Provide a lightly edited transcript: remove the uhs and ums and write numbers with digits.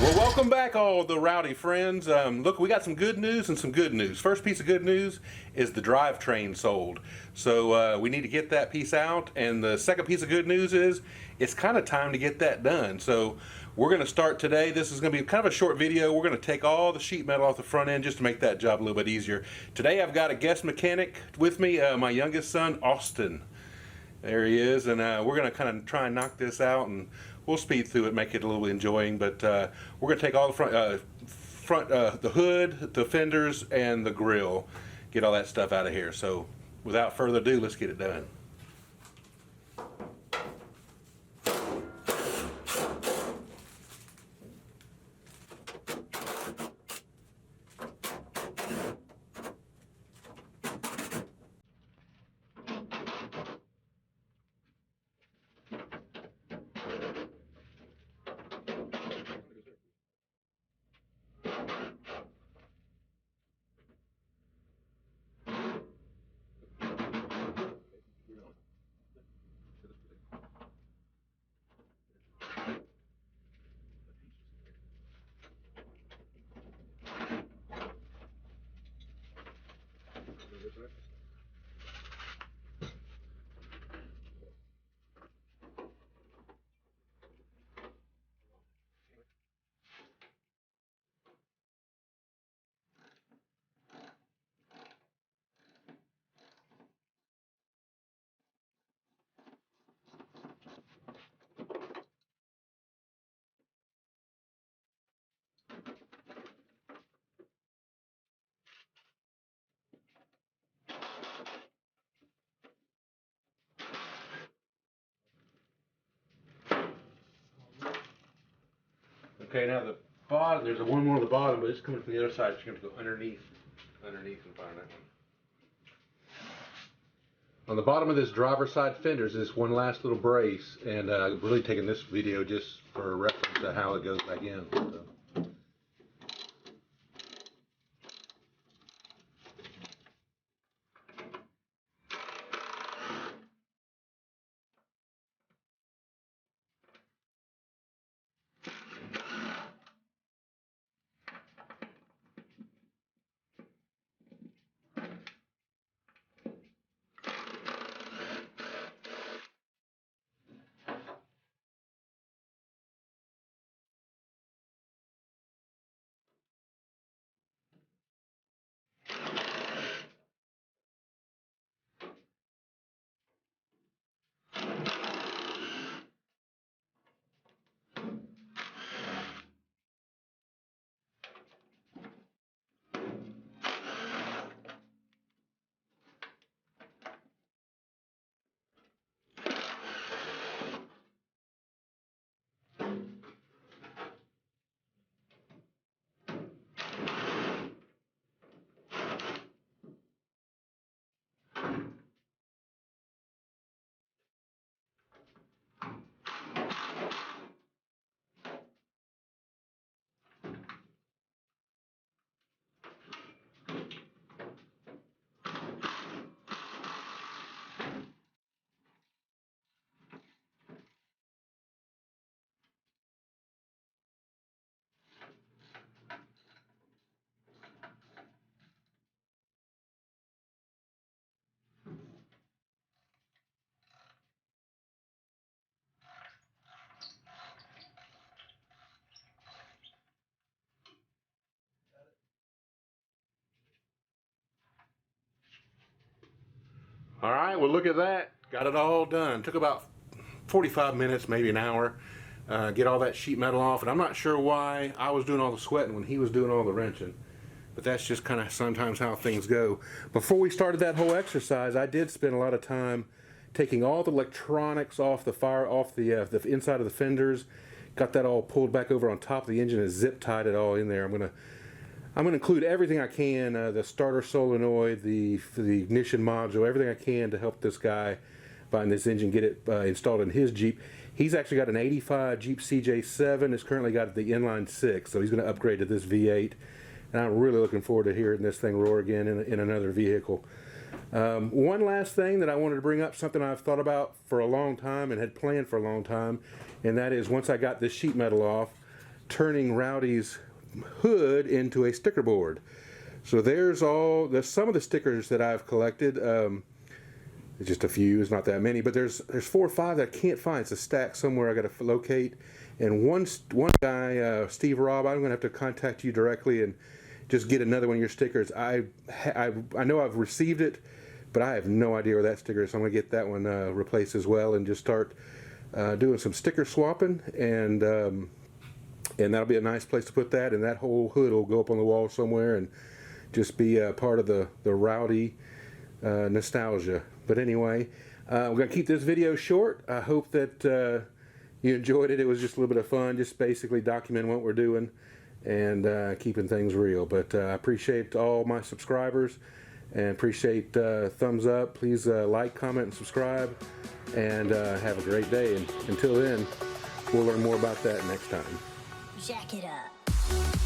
Well, welcome back, all the Rowdy friends. Look, we got some good news and some good news. First piece of good news is the drivetrain sold. So we need to get that piece out. And the second piece of good news is it's kind of time to get that done. So we're going to start today. This is going to be kind of a short video. We're going to take all the sheet metal off the front end just to make that job a little bit easier. Today I've got a guest mechanic with me, my youngest son, Austin. There he is. And we're going to kind of try and knock this out, and we'll speed through it, make it a little enjoying, but we're going to take all the the hood, the fenders, and the grill, get all that stuff out of here. So without further ado, let's get it done. Okay, now the bottom, there's one more on the bottom, but it's coming from the other side. So you're going to go underneath and find that one. On the bottom of this driver's side fenders is one last little brace, and really taking this video just for reference to how it goes back in. So. All right, well, look at that. Got it all done. Took about 45 minutes, maybe an hour, get all that sheet metal off. And I'm not sure why I was doing all the sweating when he was doing all the wrenching. But that's just kind of sometimes how things go. Before we started that whole exercise, I did spend a lot of time taking all the electronics off the inside of the fenders. Got that all pulled back over on top of the engine and zip tied it all in there. I'm gonna include everything I can, the starter solenoid, the ignition module, everything I can to help this guy buying this engine get it installed in his Jeep. He's actually got an 85 Jeep CJ7. It's currently got the inline 6, so he's going to upgrade to this V8. And I'm really looking forward to hearing this thing roar again in another vehicle. One last thing that I wanted to bring up, something I've thought about for a long time and had planned for a long time, and that is once I got this sheet metal off, turning Rowdy's hood into a sticker board. So there's some of the stickers that I've collected. It's just a few, it's not that many, but there's 4 or 5 that I can't find. It's a stack somewhere I got to locate. And one guy, Steve Robb, I'm gonna have to contact you directly and just get another one of your stickers. I know I've received it, but I have no idea where that sticker is. So I'm gonna get that one replaced as well, and just start doing some sticker swapping, and that'll be a nice place to put that. And that whole hood will go up on the wall somewhere and just be part of the Rowdy nostalgia. But anyway, we're going to keep this video short. I hope that you enjoyed it. It was just a little bit of fun, just basically documenting what we're doing and keeping things real. But I appreciate all my subscribers and appreciate thumbs up. Please like, comment, and subscribe, and have a great day. And until then, we'll learn more about that next time. Jack it up.